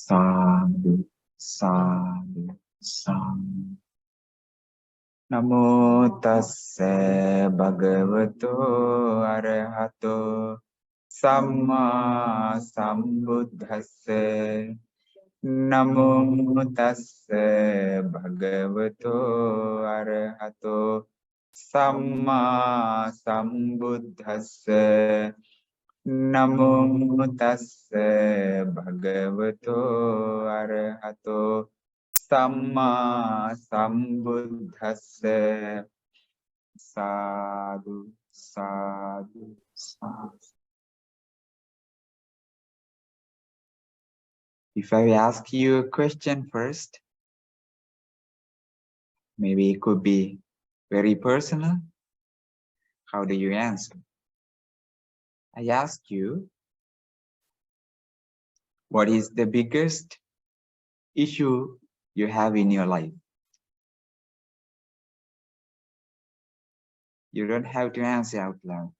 Sadhu, sadhu, sadhu. Namo tassa bhagavato arahato samma sambuddhassa. Namo tassa bhagavato arahato samma sambuddhassa. Namo tassa bhagavato arahato samma sambuddhassa. Sadhu, sadhu, sadhu. If I ask you a question first, maybe it could be very personal. How do you answer? I ask you, what is the biggest issue you have in your life? You don't have to answer out loud.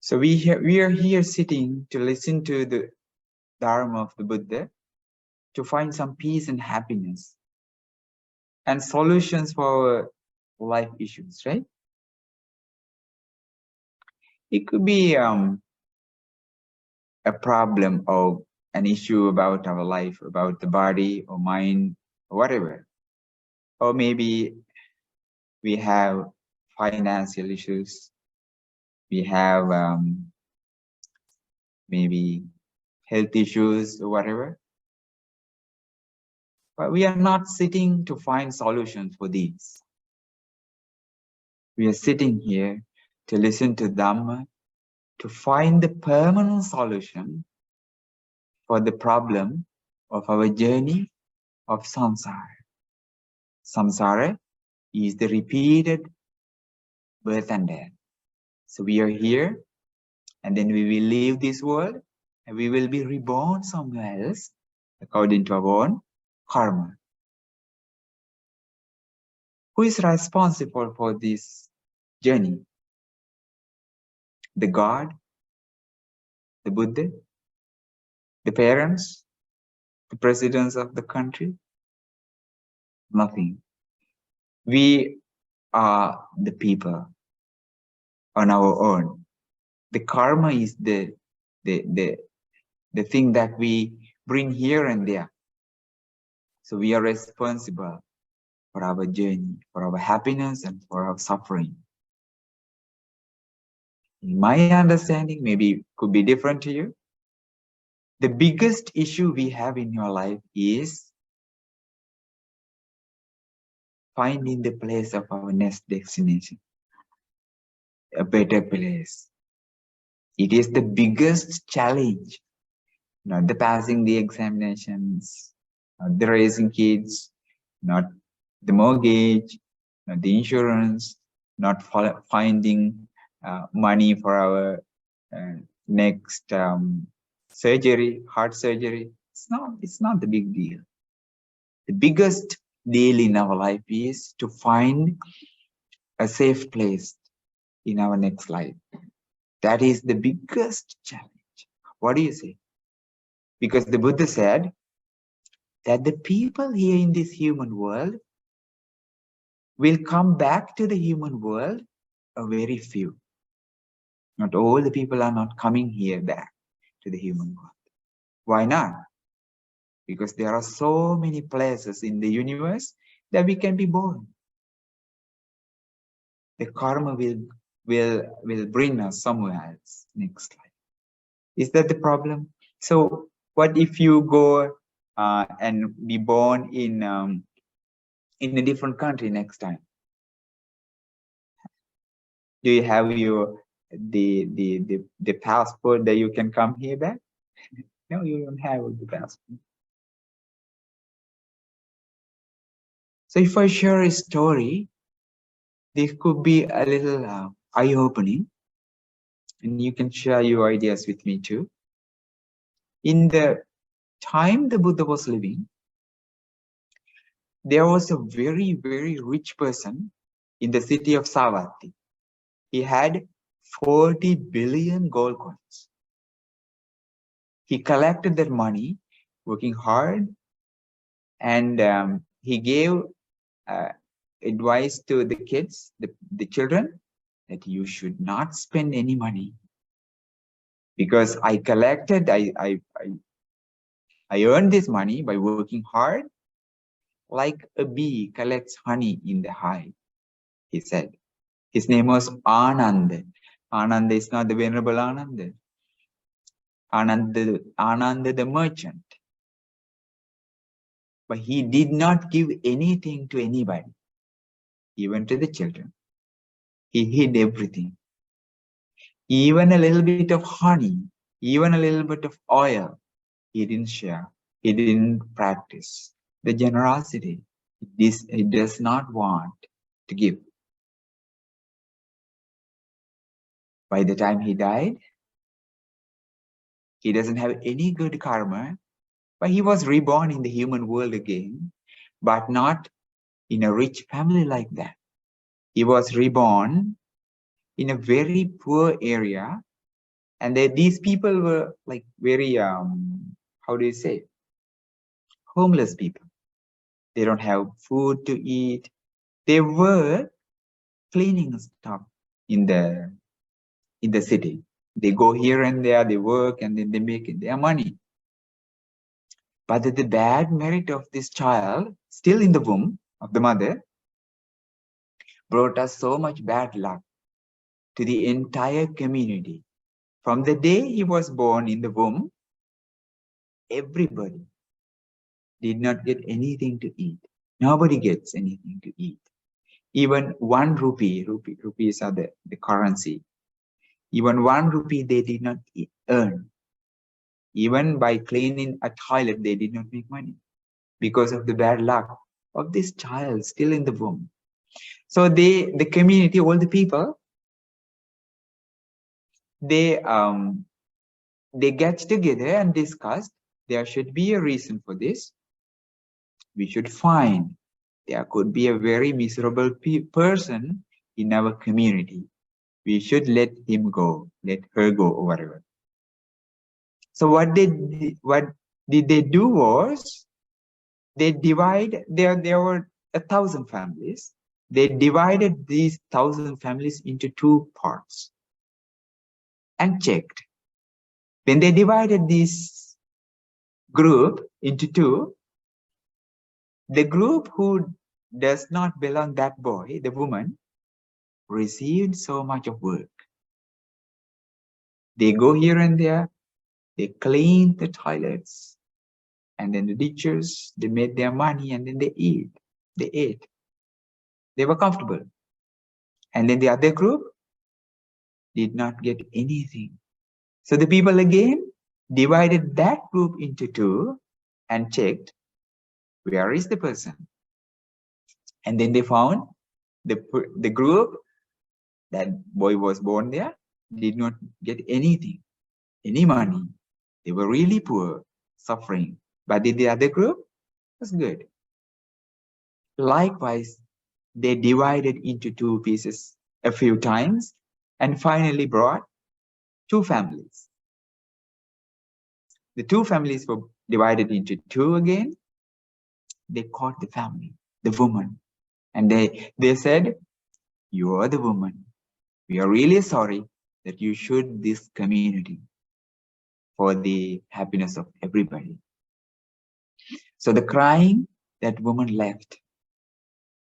So we are here sitting to listen to the Dharma of the Buddha, to find some peace and happiness and solutions for our life issues, right? It could be a problem or an issue about our life, about the body or mind or whatever. Or maybe we have financial issues. We have maybe health issues or whatever. But we are not sitting to find solutions for these. We are sitting here to listen to Dhamma, to find the permanent solution for the problem of our journey of samsara. Samsara is the repeated birth and death. So we are here, and then we will leave this world, and we will be reborn somewhere else, according to our own karma. Who is responsible for this journey? The God, the Buddha, the parents, the presidents of the country? Nothing. We are the people on our own. The karma is the thing that we bring here and there. So we are responsible for our journey, for our happiness and for our suffering. In my understanding, maybe it could be different to you. The biggest issue we have in your life is finding the place of our next destination, a better place. It is the biggest challenge, not the passing the examinations, not the raising kids, not the mortgage, not the insurance, not finding money for our next surgery, heart surgery. It's not the big deal. The biggest deal in our life is to find a safe place in our next life. That is the biggest challenge. What do you say? Because the Buddha said that the people here in this human world will come back to the human world a very few. Not all the people are not coming here back to the human world. Why not? Because there are so many places in the universe that we can be born. The karma will bring us somewhere else next life. Is that the problem? So what if you go and be born in a different country next time? Do you have the passport that you can come here back? No, you don't have the passport. So if I share a story, this could be a little eye-opening, and you can share your ideas with me too. In the time the Buddha was living, there was a very, very rich person in the city of Savatthi. He had 40 billion gold coins. He collected that money, working hard, and he gave uh, advice to the kids, the children, that you should not spend any money, because I collected, I earned this money by working hard, like a bee collects honey in the hive, he said. His name was Ananda. Ananda is not the Venerable Ananda. Ananda the merchant. But he did not give anything to anybody, even to the children. He hid everything. Even a little bit of honey, even a little bit of oil, he didn't share. He didn't practice the generosity. He does not want to give. By the time he died, he doesn't have any good karma, but he was reborn in the human world again, but not in a rich family like that. He was reborn in a very poor area, and these people were like very, how do you say, homeless people. They don't have food to eat. They were cleaning stuff in the city. They go here and there, they work, and then they make their money. But the bad merit of this child, still in the womb of the mother, brought us so much bad luck to the entire community. From the day he was born in the womb, everybody did not get anything to eat. Nobody gets anything to eat. Even 1 rupee, rupees are the currency. Even 1 rupee they did not earn. Even by cleaning a toilet, they did not make money because of the bad luck of this child still in the womb. So the community, all the people, they get together and discuss there should be a reason for this. We should find there could be a very miserable person in our community. We should let him go, let her go, or whatever. So what did they do was, they divide, there were 1,000 families. They divided these 1,000 families into 2 parts and checked. When they divided this group into 2, the group who does not belong, that boy, the woman, received so much of work. They go here and there, they clean the toilets, and then the ditches, they made their money, and then they eat. They ate. They were comfortable. And then the other group did not get anything. So the people again divided that group into 2 and checked, where is the person? And then they found the group, that boy was born there, did not get anything, any money. They were really poor, suffering. But the other group was good. Likewise, they divided into 2 pieces a few times and finally brought 2 families. The 2 families were divided into 2 again. They caught the family, the woman, and they said, you are the woman. We are really sorry that you should this community for the happiness of everybody. So the crying, that woman left,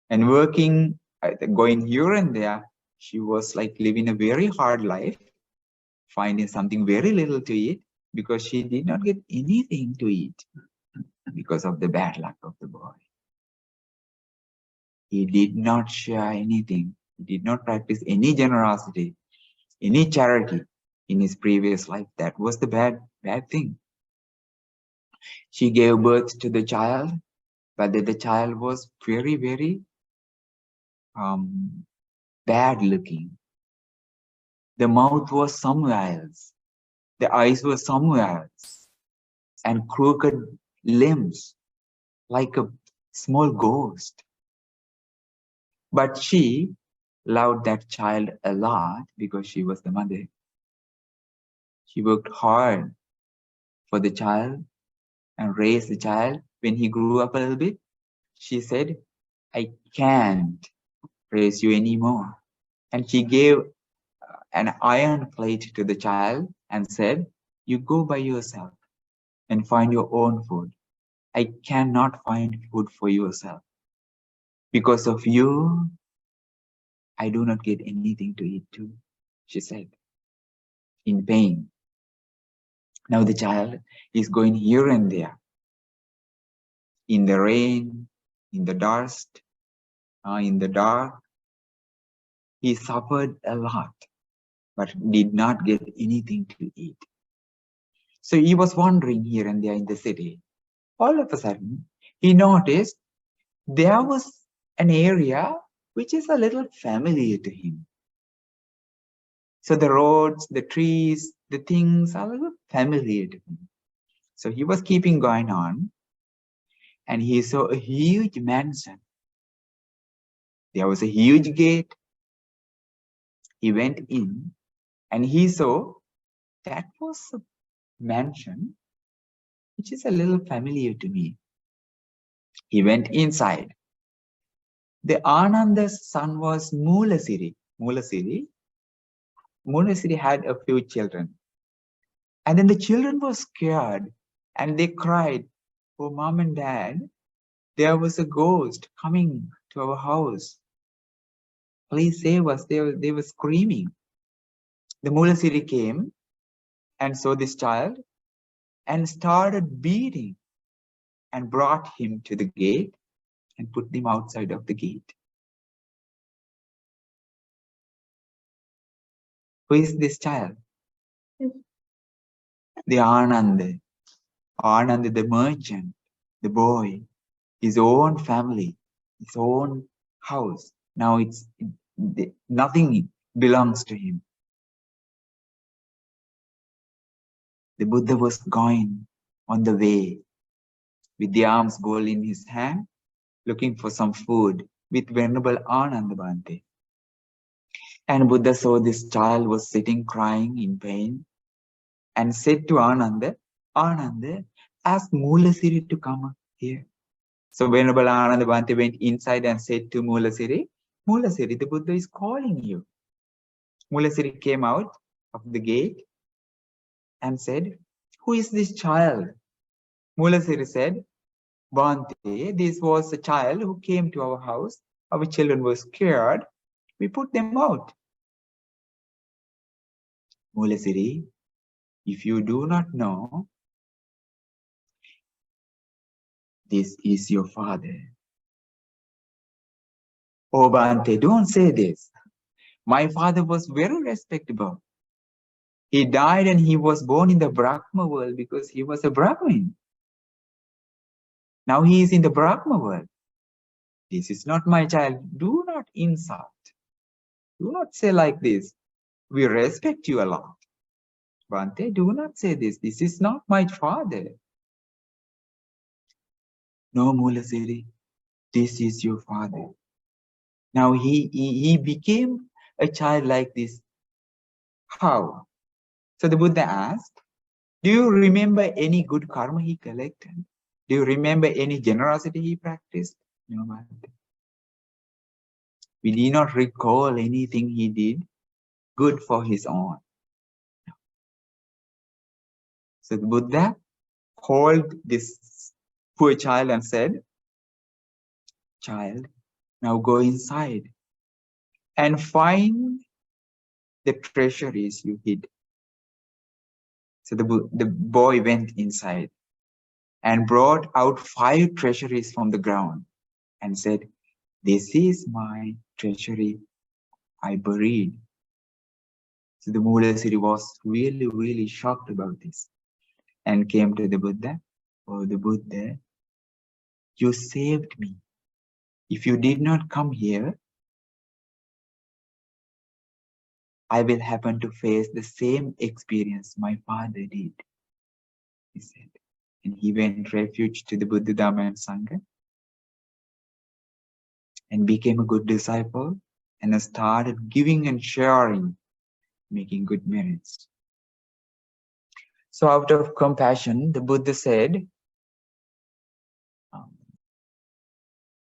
and working, going here and there, she was like living a very hard life, finding something very little to eat, because she did not get anything to eat because of the bad luck of the boy. He did not share anything. He did not practice any generosity, any charity in his previous life. That was the bad thing. She gave birth to the child, but the child was very, very bad looking. The mouth was somewhere else. The eyes were somewhere else. And crooked limbs, like a small ghost. But she loved that child a lot because she was the mother. She worked hard for the child and raise the child. When he grew up a little bit, she said, I can't raise you anymore. And she gave an iron plate to the child and said, you go by yourself and find your own food. I cannot find food for yourself. Because of you, I do not get anything to eat too, she said, in pain. Now the child is going here and there, in the rain, in the dust, in the dark. He suffered a lot, but did not get anything to eat. So he was wandering here and there in the city. All of a sudden, he noticed there was an area which is a little familiar to him. So the roads, the trees, the things are a little familiar to him. So he was keeping going on, and he saw a huge mansion. There was a huge gate. He went in, and he saw that was a mansion which is a little familiar to me. He went inside. The Ananda's son was Mulasiri. Mulasiri had a few children. And then the children were scared and they cried, oh, mom and dad, there was a ghost coming to our house. Please save us. They were screaming. The Mulasiri came and saw this child and started beating and brought him to the gate and put him outside of the gate. Who is this child? The Ananda, the merchant, the boy, his own family, his own house. Now nothing belongs to him. The Buddha was going on the way with the alms bowl in his hand, looking for some food with Venerable Ananda Bhante. And Buddha saw this child was sitting crying in pain and said to Ananda, Ananda, ask Mulasiri to come here. So Venerable Ananda Bhante went inside and said to Mulasiri, Mulasiri, the Buddha is calling you. Mulasiri came out of the gate and said, who is this child? Mulasiri said, Bhante, this was a child who came to our house. Our children were scared. We put them out. Mulasiri, if you do not know, this is your father. Oh, Bhante, don't say this. My father was very respectable. He died and he was born in the Brahma world because he was a Brahmin. Now he is in the Brahma world. This is not my child. Do not insult. Do not say like this. We respect you a lot. Bhante, do not say this. This is not my father. No, Mulasiri, this is your father. Now he became a child like this. How? So the Buddha asked, do you remember any good karma he collected? Do you remember any generosity he practiced? No, Bhante. We did not recall anything he did good for his own. So the Buddha called this poor child and said, child, now go inside and find the treasuries you hid. So the boy went inside and brought out 5 treasuries from the ground and said, this is my treasury I buried. So the Mulasiri was really, really shocked about this and came to the Buddha. Oh, the Buddha, you saved me. If you did not come here, I will happen to face the same experience my father did, he said. And he went refuge to the Buddha, Dhamma and Sangha and became a good disciple and started giving and sharing, making good merits. So out of compassion, the Buddha said,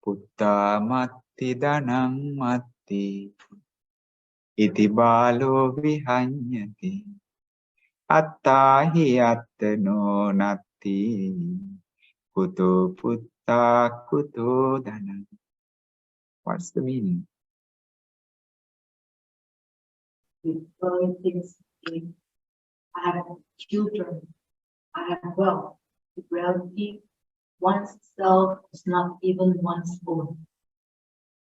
Paṭhamamahānāma danang matti iti balo vihanyati attahi attano natti kuto putta kuto danang. What's the meaning? Referring things in, I have children, I have wealth. The reality, one's self is not even one's own.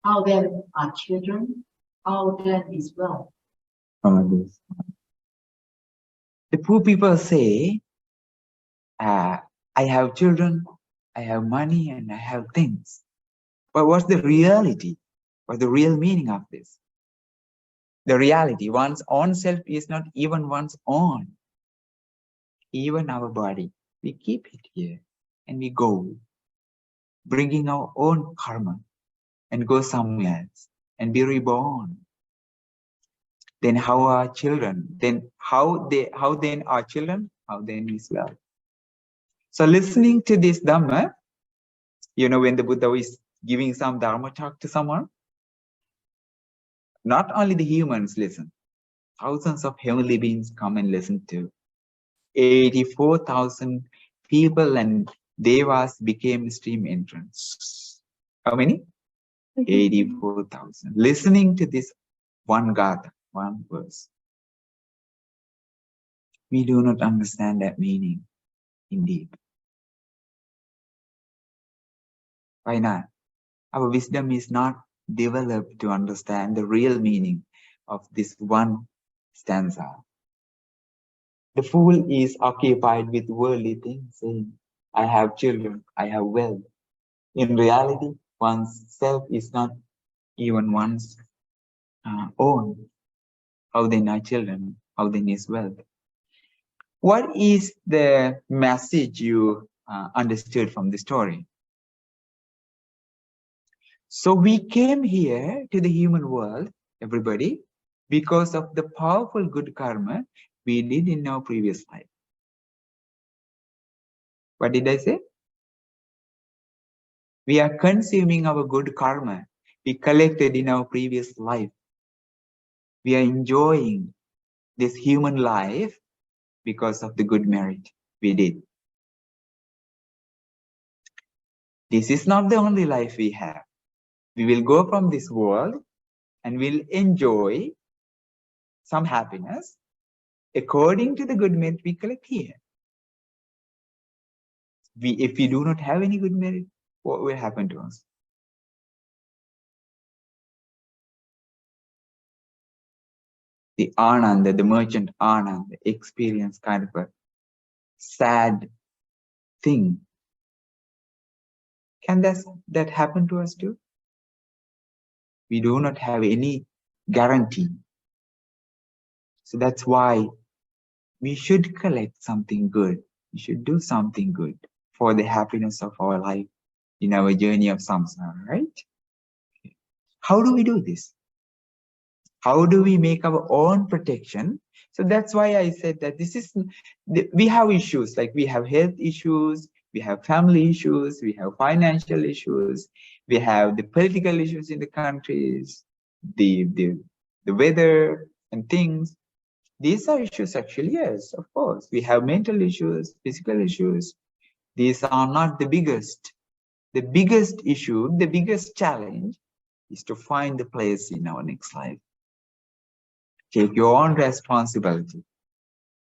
How then are children? How then is wealth? The poor people say, I have children, I have money, and I have things. But what's the reality? What's the real meaning of this? The reality, one's own self is not even one's own. Even our body, we keep it here and we go, bringing our own karma and go somewhere else and be reborn. Then how are children? Then how then are children? How then is love? So listening to this Dhamma, you know, when the Buddha is giving some Dharma talk to someone, not only the humans listen, thousands of heavenly beings come and listen to. 84,000 people and devas became stream entrants. How many? 84,000. Listening to this one gatha, one verse. We do not understand that meaning, indeed. Why not? Our wisdom is not developed to understand the real meaning of this one stanza. The fool is occupied with worldly things, saying, I have children, I have wealth. In reality, one's self is not even one's own. How then are children? How then is wealth? What is the message you understood from the story? So we came here to the human world, everybody, because of the powerful good karma we did in our previous life. What did I say? We are consuming our good karma we collected in our previous life. We are enjoying this human life because of the good merit we did. This is not the only life we have. We will go from this world and we'll enjoy some happiness according to the good merit we collect here. If we do not have any good merit, what will happen to us? The Ananda, the merchant Ananda, experience kind of a sad thing. Can that happen to us too? We do not have any guarantee. So that's why we should collect something good. We should do something good for the happiness of our life in our journey of samsara, right? How do we do this? How do we make our own protection? So that's why I said that we have issues, like we have health issues, we have family issues, we have financial issues, we have the political issues in the countries, the weather and things. These are issues actually, yes, of course. We have mental issues, physical issues. These are not the biggest. The biggest issue, the biggest challenge is to find the place in our next life. Take your own responsibility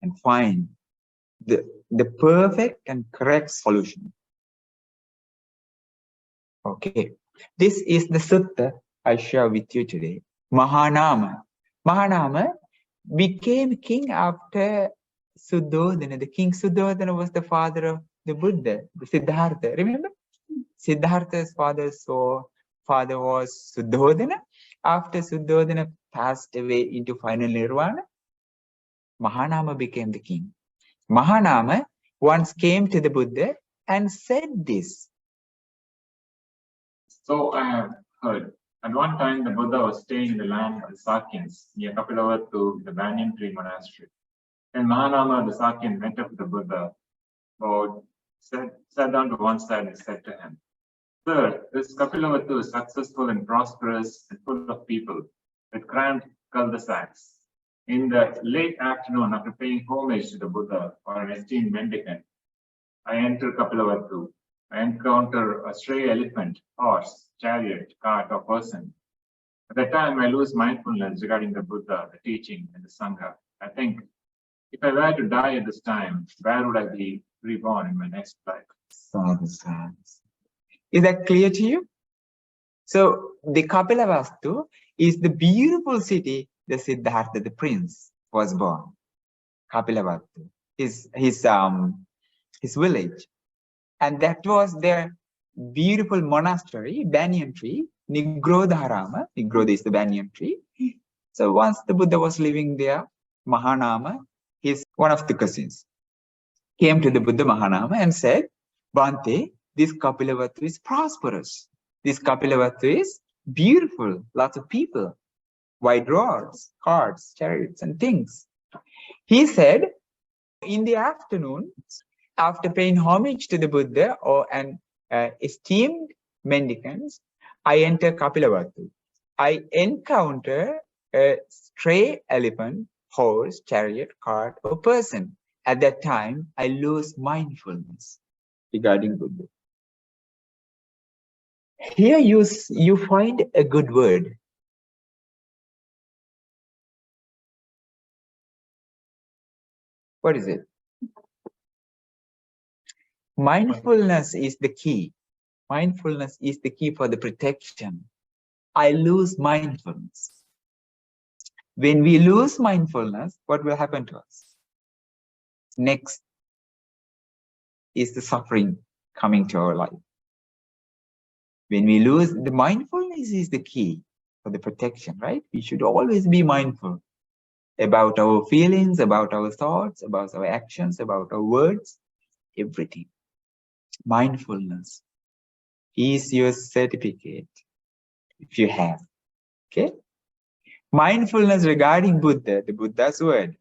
and find the perfect and correct solution. Okay, this is the sutta I share with you today. Mahānāma. Mahānāma became king after Suddhodana. The king Suddhodana was the father of the Buddha, the Siddhartha. Remember? Siddhartha's father was Suddhodana. After Suddhodana passed away into final nirvana, Mahānāma became the king. Mahānāma once came to the Buddha and said this. So I have heard. At one time, the Buddha was staying in the land of the Sakyans near Kapilavatthu, the banyan tree monastery. Then Mahanāma, the Sakyan, went up to the Buddha, bowed, sat down to one side and said to him, "Sir, this Kapilavatthu is successful and prosperous and full of people with cramped cul-de-sacs. In the late afternoon, after paying homage to the Buddha or an esteemed mendicant, I enter Kapilavatthu. I encounter a stray elephant, horse, chariot, cart, or person. At that time, I lose mindfulness regarding the Buddha, the teaching, and the Sangha. I think, if I were to die at this time, where would I be reborn in my next life?" Sadhu, sadhu. Is that clear to you? So the Kapilavatthu is the beautiful city the Siddhartha, the prince, was born. Kapilavatthu, his village. And that was their beautiful monastery, banyan tree, Nigrodharama. Nigrodha is the banyan tree. So once the Buddha was living there, Mahanāma, one of the cousins, came to the Buddha Mahanāma and said, "Bhante, this Kapilavatthu is prosperous. This Kapilavatthu is beautiful, lots of people, wide roads, carts, chariots, and things." He said, in the afternoon, after paying homage to the Buddha or an esteemed mendicants, I enter Kapilavatthu. I encounter a stray elephant, horse, chariot, cart, or person. At that time, I lose mindfulness regarding Buddha. Here you find a good word. What is it? Mindfulness is the key. Mindfulness is the key for the protection. I lose mindfulness. When we lose mindfulness, what will happen to us? Next is the suffering coming to our life. When we lose, the mindfulness is the key for the protection, right? We should always be mindful about our feelings, about our thoughts, about our actions, about our words, everything. Mindfulness is your certificate, if you have, okay? Mindfulness regarding Buddha, the Buddha's word,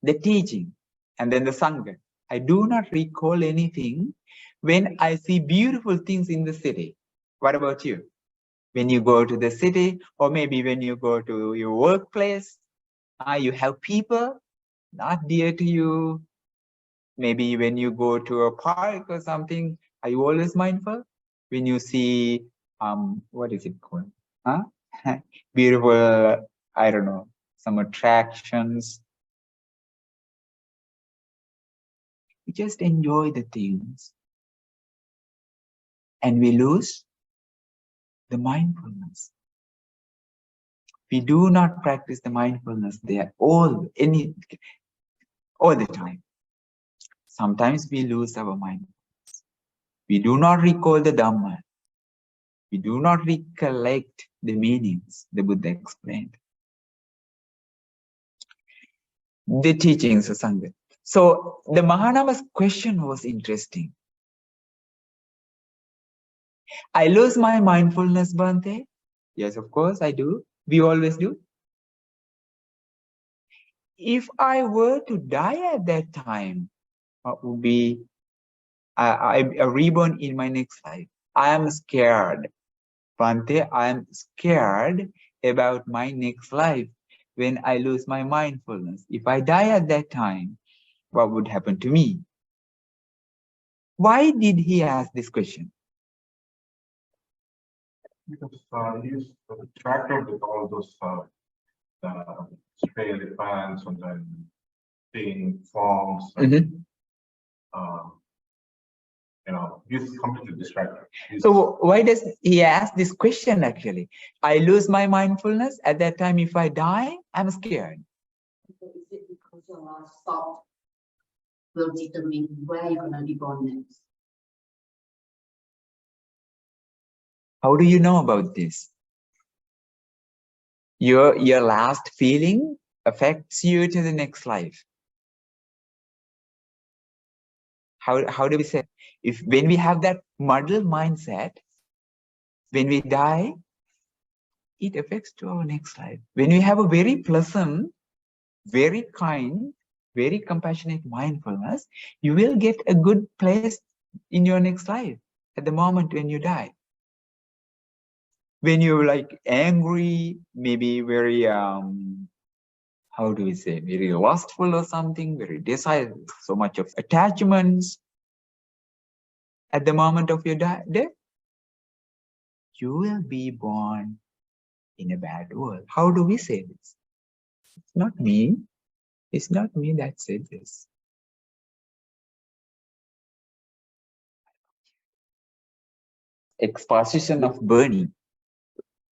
the teaching, and then the Sangha. I do not recall anything when I see beautiful things in the city. What about you? When you go to the city, or maybe when you go to your workplace, you have people not dear to you. Maybe when you go to a park or something, are you always mindful? When you see, what is it called? Huh? Beautiful, I don't know, some attractions. We just enjoy the things. And we lose the mindfulness. We do not practice the mindfulness there all the time. Sometimes we lose our mindfulness. We do not recall the Dhamma. We do not recollect the meanings the Buddha explained. The teachings of Sangha. So the Mahanāma's question was interesting. I lose my mindfulness, Bhante? Yes, of course I do. We always do. If I were to die at that time, what would be a reborn in my next life? I am scared. Bhante, I am scared about my next life when I lose my mindfulness. If I die at that time, what would happen to me? Why did he ask this question? Because he's attracted with all those stray elephants and then seeing forms. And, he's completely distracted. So why does he ask this question actually? I lose my mindfulness. At that time, if I die, I'm scared. So is it because your last thought will determine where you're going to be born next? How do you know about this? Your last feeling affects you to the next life. How do we say? When we have that muddled mindset, when we die, it affects to our next life. When we have a very pleasant, very kind, very compassionate mindfulness, you will get a good place in your next life at the moment when you die. When you're like angry, maybe very, how do we say, very lustful or something, very desire, so much of attachments at the moment of your death, you will be born in a bad world. How do we say this? It's not me. It's not me that said this. Exposition of burning.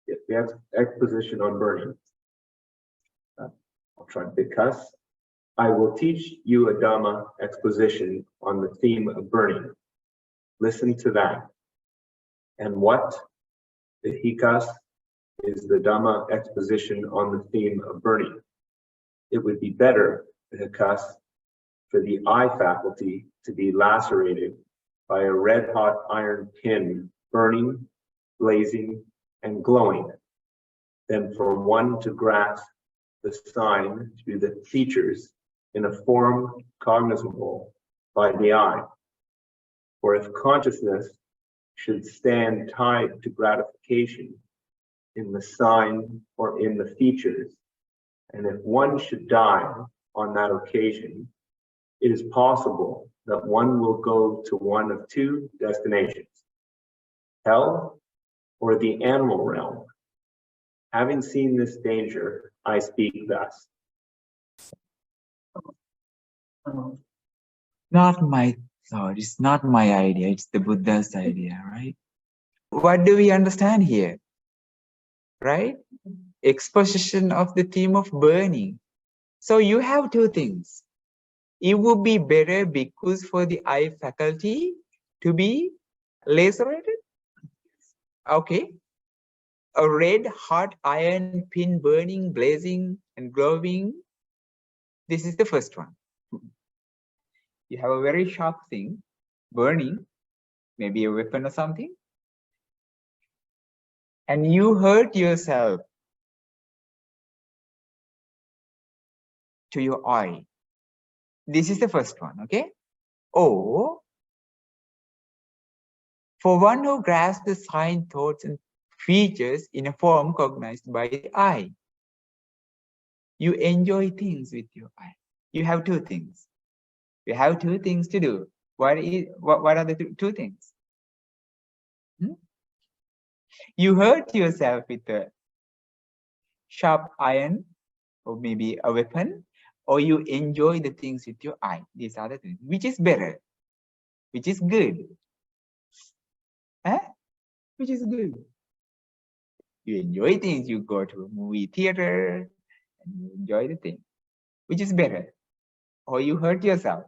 Yes, the exposition on burning. I'll try. Because I will teach you a Dhamma exposition on the theme of burning. Listen to that. And what? The hikas is the Dhamma exposition on the theme of burning. It would be better, the hikas, for the eye faculty to be lacerated by a red-hot iron pin burning, blazing, and glowing than for one to grasp the sign through the features in a form cognizable by the eye. For if consciousness should stand tied to gratification in the sign or in the features, and if one should die on that occasion, it is possible that one will go to one of two destinations, hell or the animal realm. Having seen this danger, I speak thus. Not my thought, it's not my idea, it's the Buddha's idea, right? What do we understand here? Right? Exposition of the theme of burning. So you have two things. It would be better because for the eye faculty to be lacerated. Okay. A red hot iron pin burning, blazing and glowing. This is the first one. You have a very sharp thing burning, maybe a weapon or something, and you hurt yourself to your eye. This is the first one, okay? Or for one who grasps the sign, thoughts, and features in a form cognized by the eye, you enjoy things with your eye. You have two things. You have two things to do. What are the two things? You hurt yourself with a sharp iron or maybe a weapon, or you enjoy the things with your eye. These are the things. Which is better? Which is good? Which is good? You enjoy things. You go to a movie theater and you enjoy the thing. Which is better? Or you hurt yourself?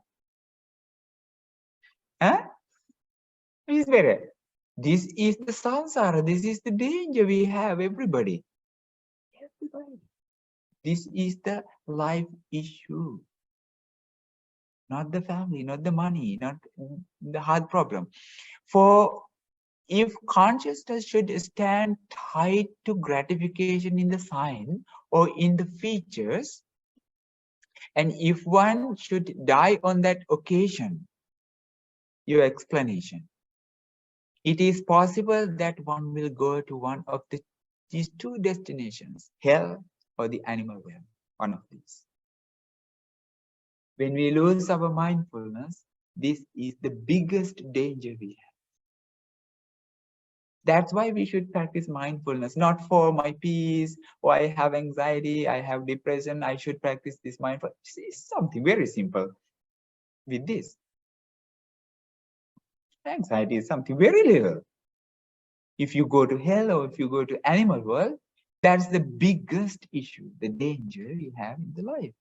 Which is better? This is the samsara. This is the danger we have, everybody. Everybody. This is the life issue. Not the family, not the money, not the heart problem. For if consciousness should stand tied to gratification in the sign or in the features, and if one should die on that occasion, your explanation, it is possible that one will go to one of these two destinations, hell or the animal realm, one of these. When we lose our mindfulness, this is the biggest danger we have. That's why we should practice mindfulness, not for my peace, or I have anxiety, I have depression, I should practice this mindfulness. It's something very simple with this. Anxiety is something very little. If you go to hell or if you go to animal world, that's the biggest issue, the danger you have in the life.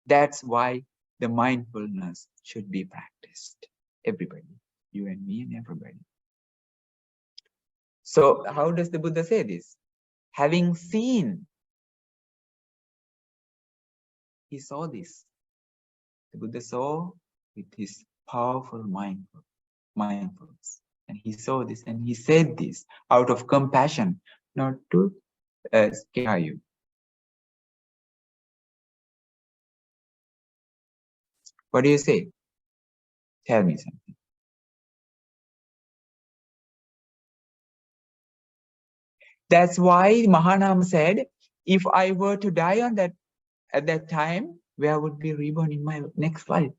That's why the mindfulness should be practiced. Everybody, you and me and everybody. So how does the Buddha say this? Having seen, he saw this. The Buddha saw with his powerful mindfulness. And he saw this and he said this out of compassion, not to scare you. What do you say? Tell me something. That's why Mahānāma said, if I were to die at that time, where would be reborn in my next life?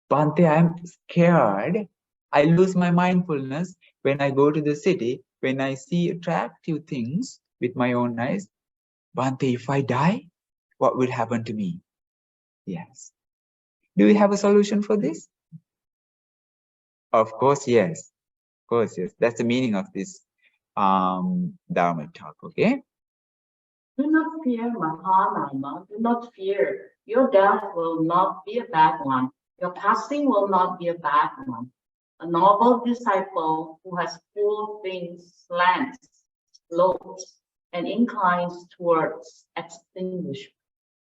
Bhante, I'm scared. I lose my mindfulness when I go to the city, when I see attractive things with my own eyes. Bhante, if I die, what will happen to me? Yes. Do we have a solution for this? Of course, yes. Of course, yes. That's the meaning of this Dharma talk, okay? Do not fear, Mahānāma. Do not fear. Your death will not be a bad one. Your passing will not be a bad one. A noble disciple who has full things slants, slopes, and inclines towards extinguishment.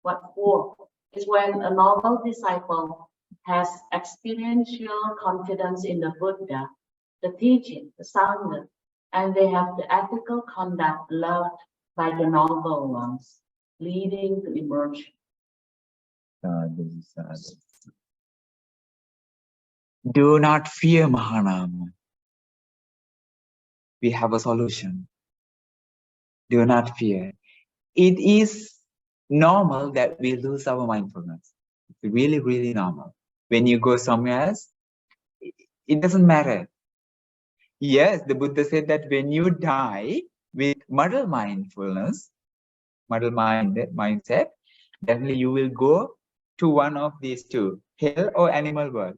What for? Is when a noble disciple has experiential confidence in the Buddha, the teaching, the Sangha, and they have the ethical conduct loved by the noble ones, leading to immersion. Do not fear, Mahānāma. We have a solution. Do not fear. It is normal that we lose our mindfulness. It's really, really normal. When you go somewhere else, it doesn't matter. Yes, the Buddha said that when you die with muddle mindfulness, muddle mindset, definitely you will go to one of these two, hell or animal world.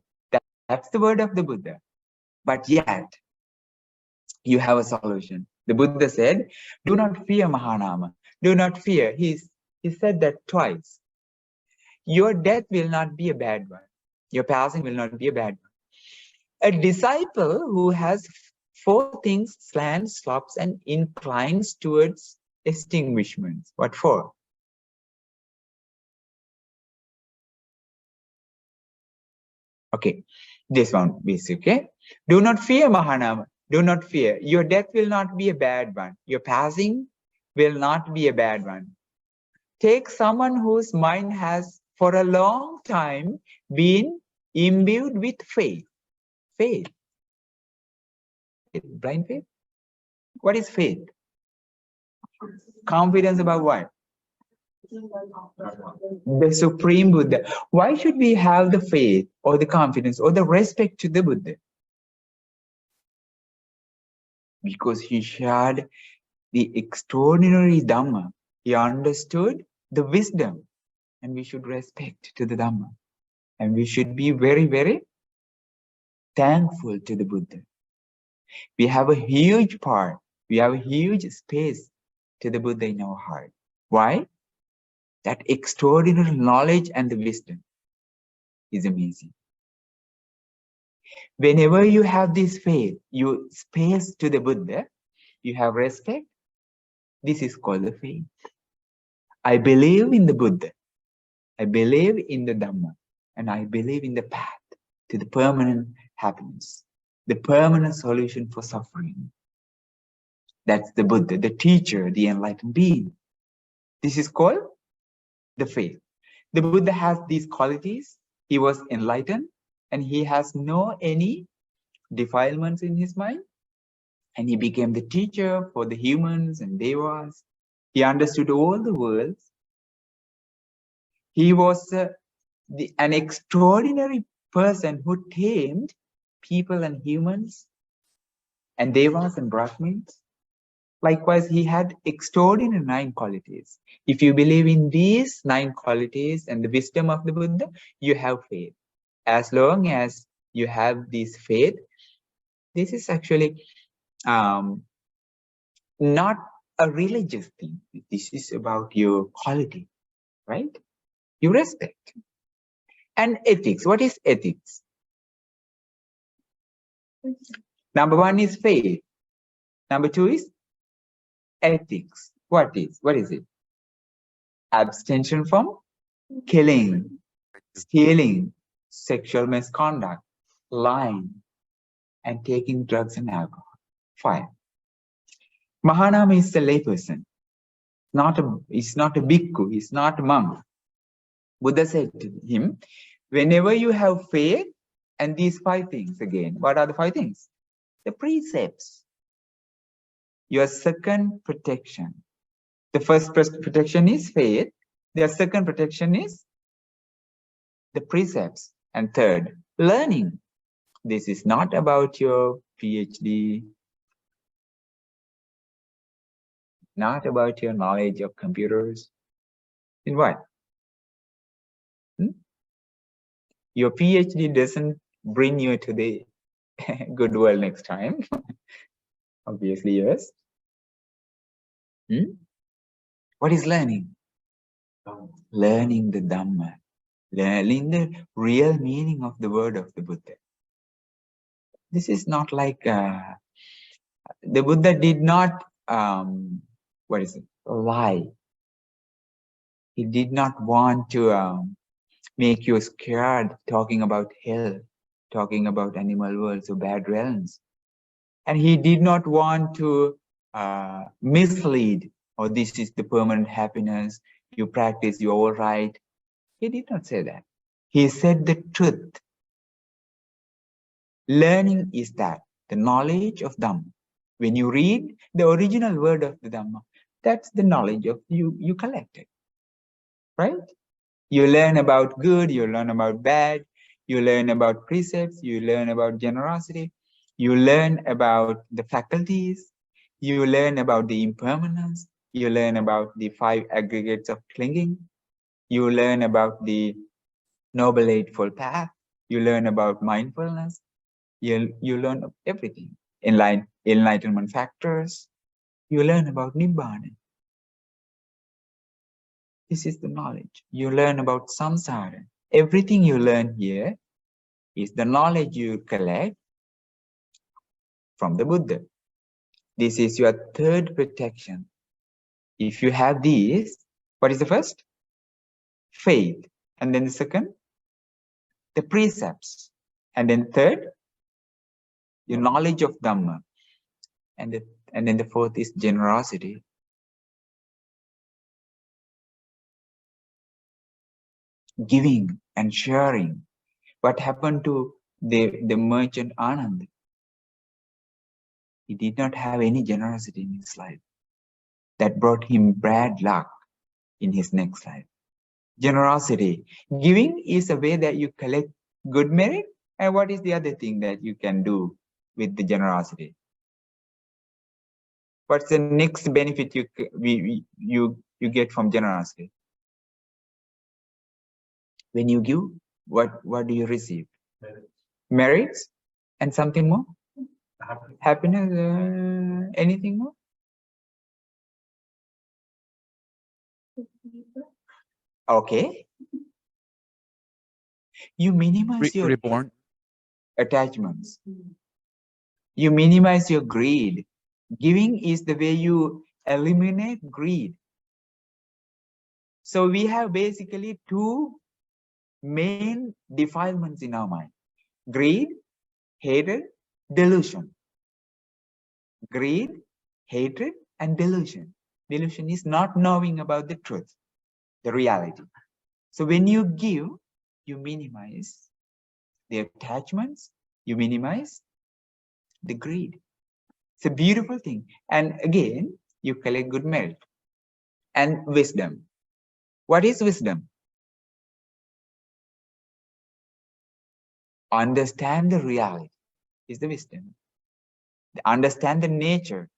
That's the word of the Buddha. But yet, you have a solution. The Buddha said, do not fear, Mahānāma. Do not fear. He said that twice. Your death will not be a bad one. Your passing will not be a bad one. A disciple who has four things, slants, slopes, and inclines towards extinguishment. What for? Okay, this one is okay. Do not fear, Mahānāma. Do not fear. Your death will not be a bad one. Your passing will not be a bad one. Take someone whose mind has for a long time been imbued with faith. Faith. Blind faith? What is faith? Confidence about what? The Supreme Buddha. Why should we have the faith or the confidence or the respect to the Buddha? Because he shared the extraordinary Dhamma. He understood the wisdom, and we should respect to the Dhamma. And we should be very, very thankful to the Buddha. We have a huge part, we have a huge space to the Buddha in our heart. Why? That extraordinary knowledge and the wisdom is amazing. Whenever you have this faith, you space to the Buddha, you have respect, this is called the faith. I believe in the Buddha, I believe in the Dhamma, and I believe in the path to the permanent happiness, the permanent solution for suffering. That's the Buddha, the teacher, the enlightened being. This is called the faith. The Buddha has these qualities. He was enlightened and he has no any defilements in his mind. And he became the teacher for the humans and devas. He understood all the worlds. He was an extraordinary person who tamed people and humans and devas and brahmins. Likewise, he had extraordinary 9 qualities. If you believe in these 9 qualities and the wisdom of the Buddha, you have faith. As long as you have this faith, this is actually not a religious thing. This is about your quality, right? You respect. And ethics. What is ethics? Number 1 is faith. Number 2 is ethics. What is it? Abstention from killing, stealing, sexual misconduct, lying, and taking drugs and alcohol. 5. Mahānāma is a layperson. He's not a bhikkhu, he's not a monk. Buddha said to him, Whenever you have faith and these 5 things again, what are the 5 things? The precepts. Your second protection. The first protection is faith. The second protection is the precepts. And third, learning. This is not about your PhD, not about your knowledge of computers. In what? Your PhD doesn't bring you to the good world next time. Obviously, yes. What is learning? Learning the Dhamma, learning the real meaning of the word of the Buddha. This is not like the Buddha did not lie. He did not want to make you scared talking about hell, talking about animal worlds or bad realms. And he did not want to mislead, or this is the permanent happiness, you practice, you're all right. He did not say that. He said the truth. Learning is that, the knowledge of Dhamma. When you read the original word of the Dhamma, that's the knowledge of you collected, right? You learn about good, you learn about bad, you learn about precepts, you learn about generosity, you learn about the faculties, you learn about the impermanence, you learn about the 5 aggregates of clinging, you learn about the Noble Eightfold Path, you learn about mindfulness, you learn everything. Enlightenment factors, you learn about Nibbana. This is the knowledge. You learn about samsara. Everything you learn here is the knowledge you collect from the Buddha. This is your third protection. If you have these, what is the first? Faith. And then the second? The precepts. And then third? Your knowledge of Dhamma. And then the fourth is generosity. Giving and sharing. What happened to the merchant Anand? He did not have any generosity in his life. That brought him bad luck in his next life. Generosity. Giving is a way that you collect good merit. And what is the other thing that you can do with the generosity? What's the next benefit you get from generosity? When you give, what do you receive? Merits and something more? Happiness, anything more? Okay. You minimize your reborn. Attachments. You minimize your greed. Giving is the way you eliminate greed. So we have basically 2 main defilements in our mind. Greed, hatred, delusion. Greed, hatred, and delusion. Delusion is not knowing about the truth, the reality. So when you give, you minimize the attachments, you minimize the greed. It's a beautiful thing. And again, you collect good merit and wisdom. What is wisdom? Understand the reality is the wisdom. Understand the nature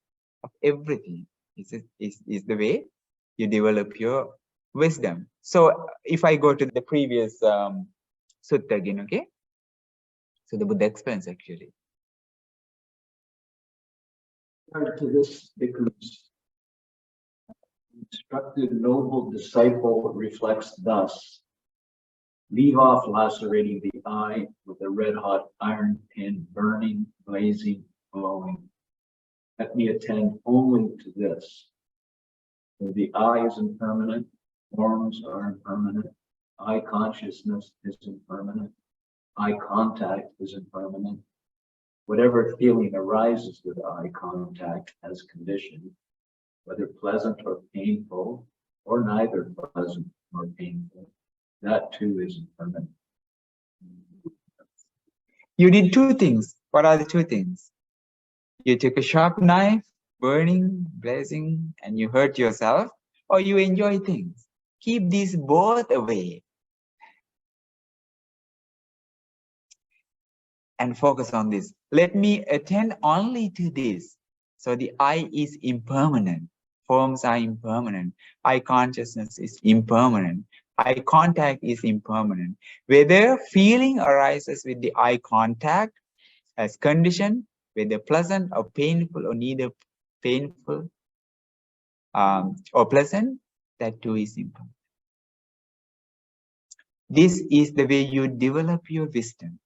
of everything is the way you develop your wisdom. So if I go to the previous sutta again, okay? So the Buddha explains actually. To this becomes instructed noble disciple reflects thus: leave off lacerating the eye with a red-hot iron pin, burning, blazing, glowing. Let me attend only to this. For the eye is impermanent, forms are impermanent, eye consciousness is impermanent, eye contact is impermanent. Whatever feeling arises with eye contact as conditioned, whether pleasant or painful, or neither pleasant nor painful, that too is impermanent. You did two things. What are the two things? You took a sharp knife, burning, blazing, and you hurt yourself, or you enjoy things. Keep these both away and focus on this. Let me attend only to this. So the I is impermanent. Forms are impermanent. Eye consciousness is impermanent. Eye contact is impermanent. Whether feeling arises with the eye contact as condition, whether pleasant or painful or neither painful or pleasant, that too is impermanent. This is the way you develop your wisdom,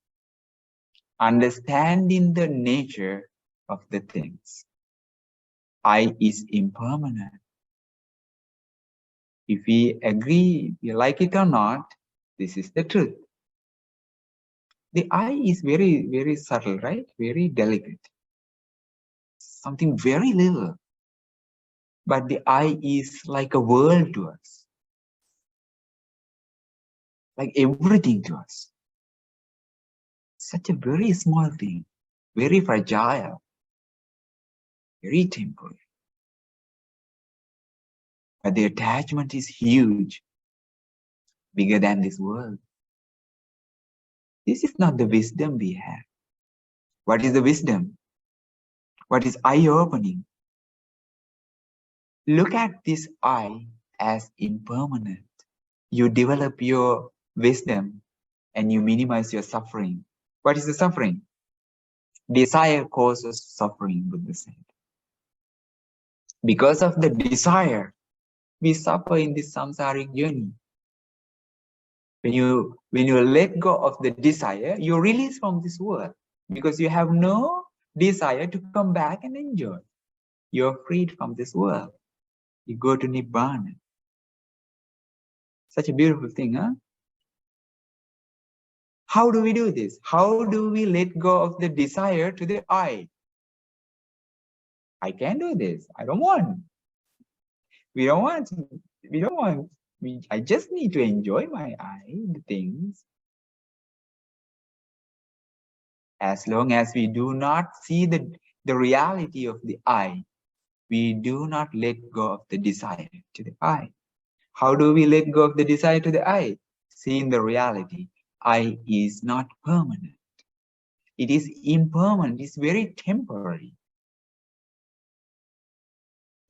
understanding the nature of the things. I is impermanent. If we agree, we like it or not, this is the truth. The I is very, very subtle, right? Very delicate. Something very little. But the I is like a world to us. Like everything to us. Such a very small thing. Very fragile. Very temporary. But the attachment is huge. Bigger than this world. This is not the wisdom we have. What is the wisdom? What is eye-opening? Look at this I as impermanent. You develop your wisdom and you minimize your suffering. What is the suffering? Desire causes suffering, Buddha said. Because of the desire, we suffer in this samsaric journey. When you let go of the desire, you release from this world because you have no desire to come back and enjoy. You're freed from this world. You go to Nibbana. Such a beautiful thing, huh? How do we do this? How do we let go of the desire to the I? I can't do this. I don't want. We don't want. We don't want. I just need to enjoy my I, the things. As long as we do not see the reality of the I, we do not let go of the desire to the I. How do we let go of the desire to the I? Seeing the reality. I is not permanent. It is impermanent. It's very temporary.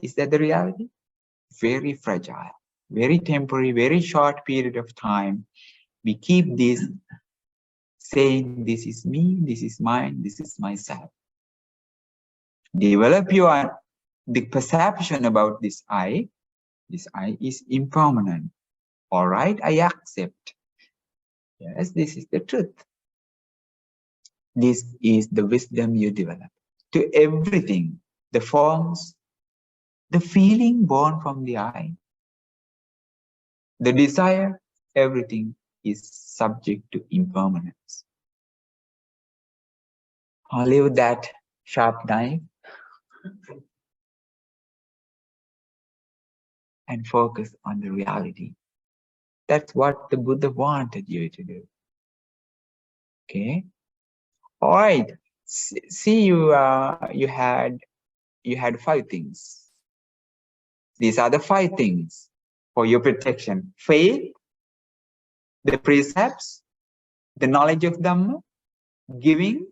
Is that the reality? Very fragile, very temporary, very short period of time. We keep this saying, this is me, this is mine, this is myself. Develop the perception about this I. This I is impermanent. All right, I accept. Yes, this is the truth. This is the wisdom you develop. To everything, the forms, the feeling born from the I, the desire, everything is subject to impermanence. Only with that sharp knife and focus on the reality. That's what the Buddha wanted you to do. Okay. All right. See, you had 5 things. These are the 5 things for your protection: faith, the precepts, the knowledge of Dhamma, giving,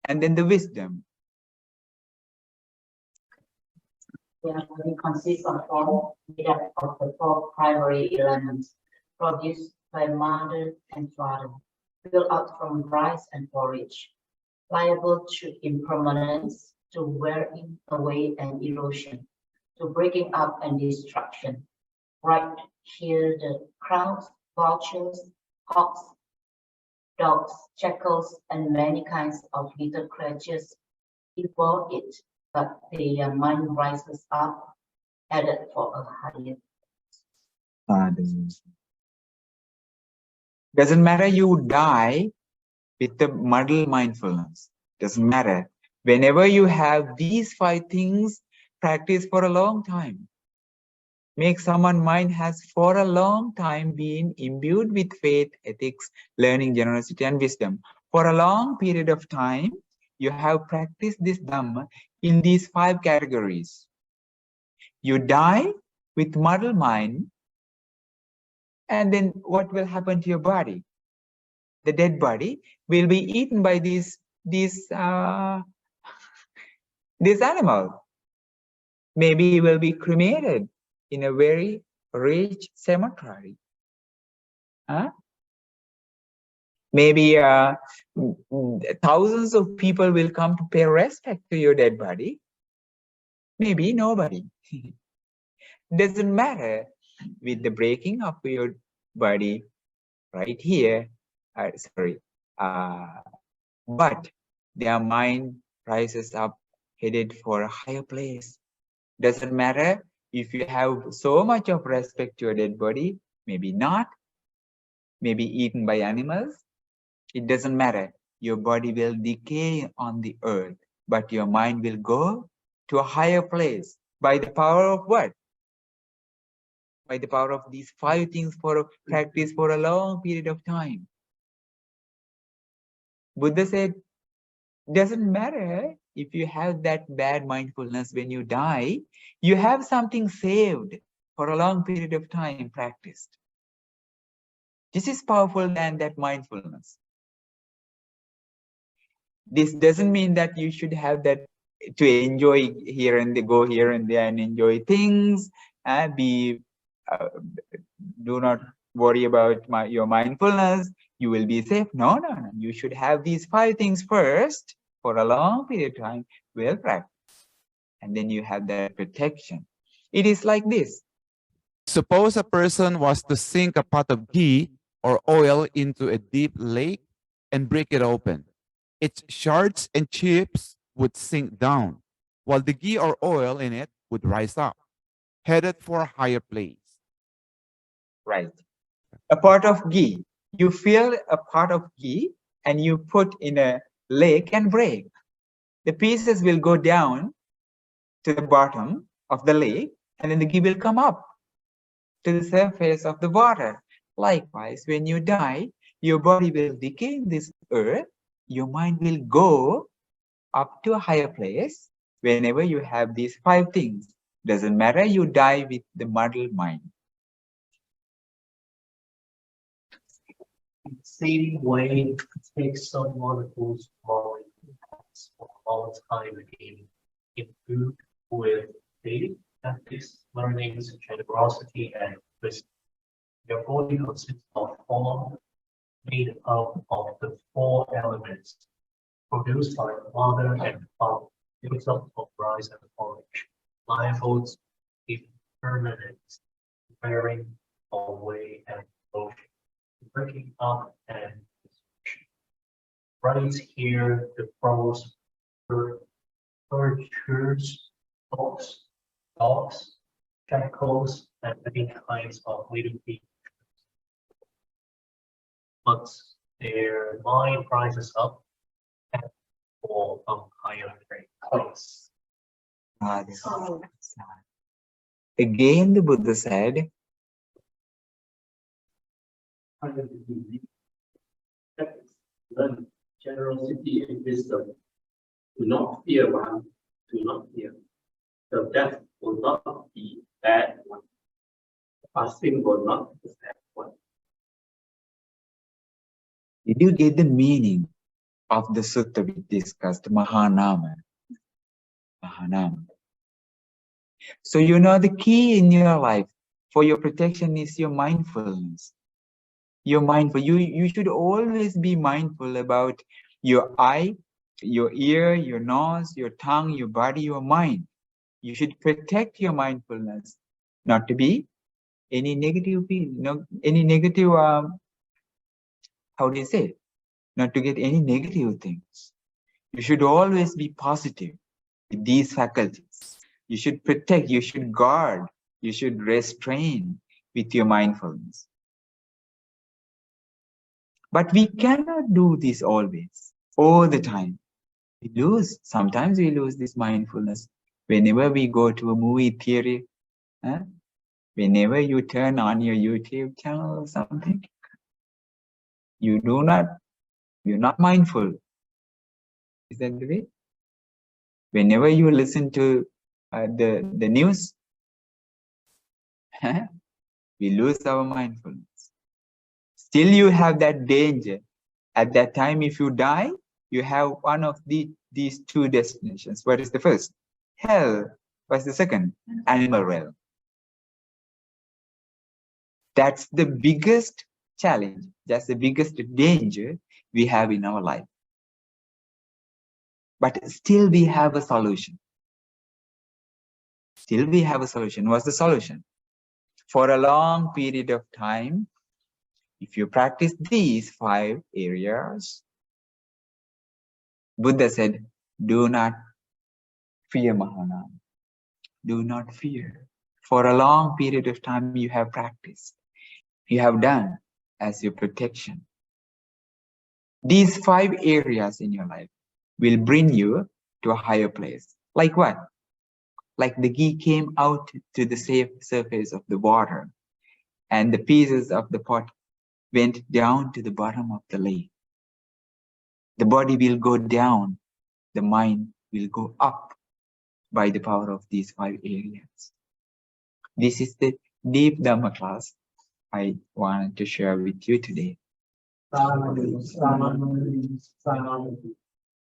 and then the wisdom. It consists of form made up of the 4 primary elements produced by mother and father, built up from rice and porridge, liable to impermanence, to wearing away and erosion, to breaking up and destruction. Right here, the crowns, vultures, hawks, dogs, jackals, and many kinds of little creatures devour it, but their mind rises up, headed for a higher. Doesn't matter you die with the muddle mindfulness. Doesn't matter. Whenever you have these 5 things, practice for a long time. Make someone's mind has for a long time been imbued with faith, ethics, learning, generosity, and wisdom. For a long period of time, you have practiced this Dhamma in these 5 categories. You die with muddled mind, and then what will happen to your body? The dead body will be eaten by this animal. Maybe it will be cremated in a very rich cemetery. Huh? Maybe thousands of people will come to pay respect to your dead body. Maybe nobody. Doesn't matter. With the breaking of your body right here, but their mind rises up, headed for a higher place. Doesn't matter if you have so much of respect to your dead body, maybe not, maybe eaten by animals. It doesn't matter. Your body will decay on the earth, but your mind will go to a higher place by the power of what? By the power of these 5 things for practice for a long period of time. Buddha said, doesn't matter if you have that bad mindfulness when you die, you have something saved for a long period of time practiced. This is powerful than that mindfulness. This doesn't mean that you should have that to enjoy here and go here and there and enjoy things. Do not worry about your mindfulness. You will be safe. No. You should have these 5 things first for a long period of time, well practiced. And then you have that protection. It is like this. Suppose a person was to sink a pot of ghee or oil into a deep lake and break it open. Its shards and chips would sink down, while the ghee or oil in it would rise up, headed for a higher place. Right. A pot of ghee. You fill a pot of ghee and you put in a lake and break. The pieces will go down to the bottom of the lake, and then the ghee will come up to the surface of the water. Likewise, when you die, your body will decay in this earth. Your mind will go up to a higher place whenever you have these 5 things. Doesn't matter, you die with the muddled mind. Same way, take someone who's fallen for a long time in food with faith, ethics, learnings, generosity, and wisdom. Your body consists of form made up of the 4 elements produced by mother and father, built up of rice and porridge, livelihoods, impermanence, wearing away and motion, breaking up and destruction. Right here, the pros, virtues, dogs, jackals, and many kinds of living beings. But their mind rises up and fall from higher place. Again, the Buddha said, Learn generosity and wisdom. Do not fear one, do not fear. The death will not be bad one. Fasting will not be bad one. did you get the meaning of the sutta we discussed, Mahānāma? So you know the key in your life for your protection is your mindfulness. You're mindful. You should always be mindful about your eye, your ear, your nose, your tongue, your body, your mind. You should protect your mindfulness, not to be any negative how do you say it? Not to get any negative things. You should always be positive with these faculties. You should protect, you should guard, you should restrain with your mindfulness. But we cannot do this always, all the time. Sometimes we lose this mindfulness. Whenever we go to a movie theater, whenever you turn on your YouTube channel or something, you do not You're not mindful. Is that the way? Whenever you listen to the news, we lose our mindfulness. Still you have that danger. At that time, if you die, you have one of these two destinations. What is the first? Hell. What's the second? Animal realm. That's the biggest challenge. That's the biggest danger we have in our life. But still we have a solution. Still we have a solution. What's the solution? For a long period of time, if you practice these 5 areas, Buddha said, do not fear Mahanama. Do not fear. For a long period of time you have practiced. You have done as your protection. These 5 areas in your life will bring you to a higher place. Like what? Like the ghee came out to the safe surface of the water, and the pieces of the pot went down to the bottom of the lake. The body will go down, the mind will go up by the power of these 5 areas. This is the deep Dhamma class I wanted to share with you today.